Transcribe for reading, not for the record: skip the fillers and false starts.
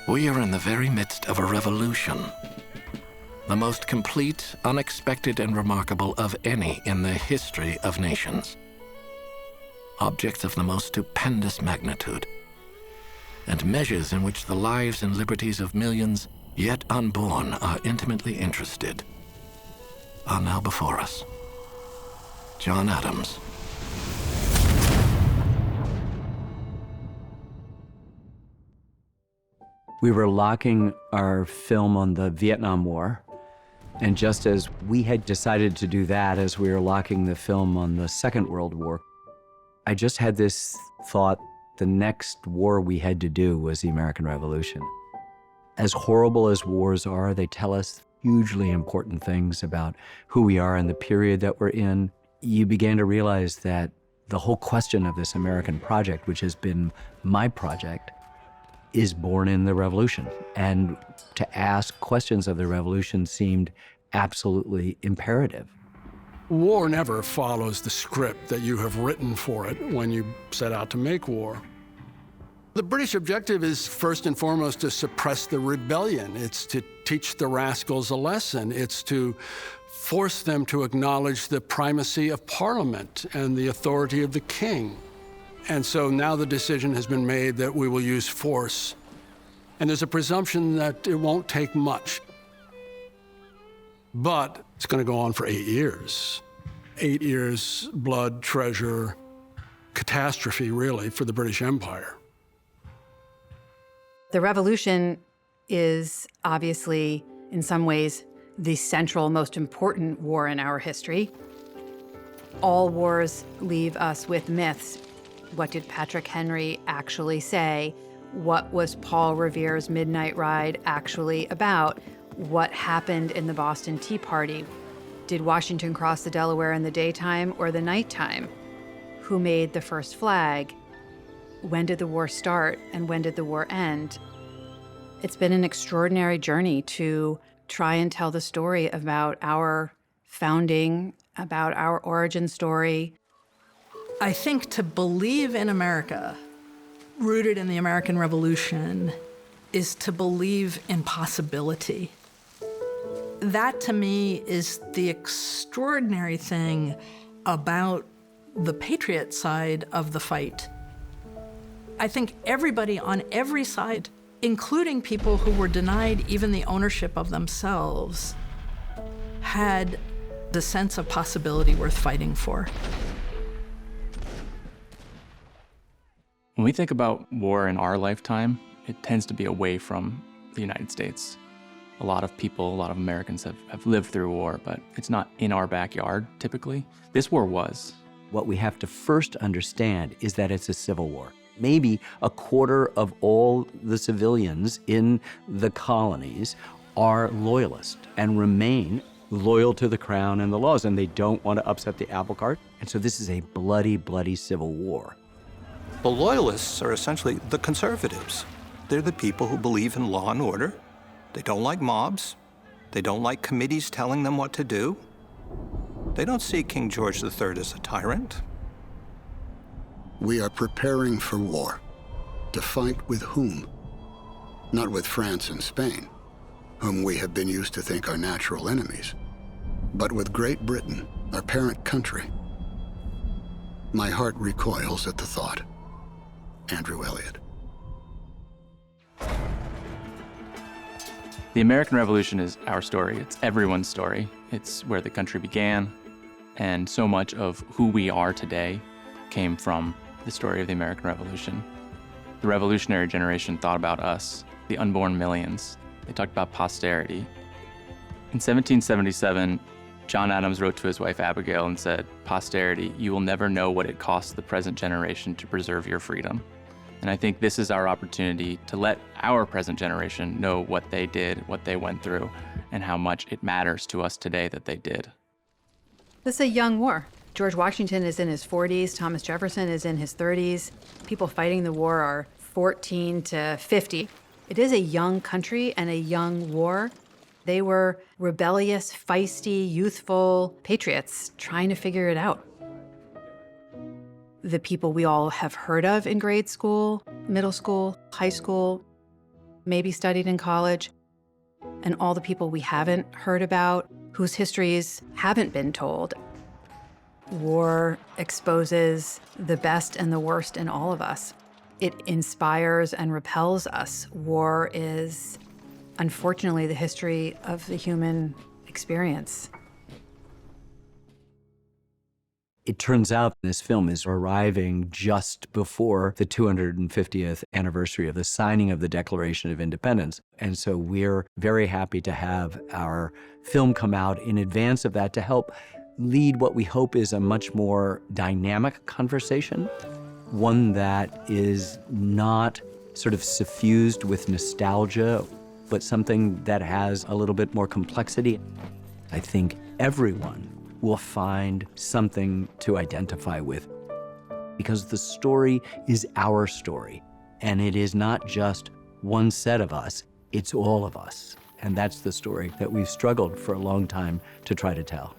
We are in the very midst of a revolution, the most complete, unexpected, and remarkable of any in the history of nations. Objects of the most stupendous magnitude, and measures in which the lives and liberties of millions yet unborn are intimately interested, are now before us. John Adams. We were locking our film on the Vietnam War, and just as we had decided to do that as we were locking the film on the Second World War, I just had this thought, the next war we had to do was the American Revolution. As horrible as wars are, they tell us hugely important things about who we are and the period that we're in. You began to realize that the whole question of this American project, which has been my project, is born in the revolution. And to ask questions of the revolution seemed absolutely imperative. War never follows the script that you have written for it when you set out to make war. The British objective is first and foremost to suppress the rebellion. It's to teach the rascals a lesson. It's to force them to acknowledge the primacy of Parliament and the authority of the king. And so now the decision has been made that we will use force. And there's a presumption that it won't take much. But it's going to go on for 8 years. 8 years, blood, treasure, catastrophe, really, for the British Empire. The revolution is obviously, in some ways, the central, most important war in our history. All wars leave us with myths. What did Patrick Henry actually say? What was Paul Revere's Midnight Ride actually about? What happened in the Boston Tea Party? Did Washington cross the Delaware in the daytime or the nighttime? Who made the first flag? When did the war start and when did the war end? It's been an extraordinary journey to try and tell the story about our founding, about our origin story. I think to believe in America, rooted in the American Revolution, is to believe in possibility. That, to me, is the extraordinary thing about the patriot side of the fight. I think everybody on every side, including people who were denied even the ownership of themselves, had the sense of possibility worth fighting for. When we think about war in our lifetime, it tends to be away from the United States. A lot of people, a lot of Americans have lived through war, but it's not in our backyard, typically. This war was. What we have to first understand is that it's a civil war. Maybe a quarter of all the civilians in the colonies are loyalists and remain loyal to the crown and the laws, and they don't want to upset the apple cart. And so this is a bloody, bloody civil war. The loyalists are essentially the conservatives. They're the people who believe in law and order. They don't like mobs. They don't like committees telling them what to do. They don't see King George III as a tyrant. We are preparing for war. To fight with whom? Not with France and Spain, whom we have been used to think are natural enemies, but with Great Britain, our parent country. My heart recoils at the thought. Andrew Elliott. The American Revolution is our story. It's everyone's story. It's where the country began, and so much of who we are today came from the story of the American Revolution. The revolutionary generation thought about us, the unborn millions. They talked about posterity. In 1777, John Adams wrote to his wife Abigail and said, "Posterity, you will never know what it costs the present generation to preserve your freedom." And I think this is our opportunity to let our present generation know what they did, what they went through, and how much it matters to us today that they did. This is a young war. George Washington is in his 40s, Thomas Jefferson is in his 30s. People fighting the war are 14 to 50. It is a young country and a young war. They were rebellious, feisty, youthful patriots trying to figure it out. The people we all have heard of in grade school, middle school, high school, maybe studied in college, and all the people we haven't heard about, whose histories haven't been told. War exposes the best and the worst in all of us. It inspires and repels us. War is, unfortunately, the history of the human experience. It turns out this film is arriving just before the 250th anniversary of the signing of the Declaration of Independence. And so we're very happy to have our film come out in advance of that to help lead what we hope is a much more dynamic conversation, one that is not sort of suffused with nostalgia, but something that has a little bit more complexity. I think everyone will find something to identify with, because the story is our story, and it is not just one set of us, it's all of us. And that's the story that we've struggled for a long time to try to tell.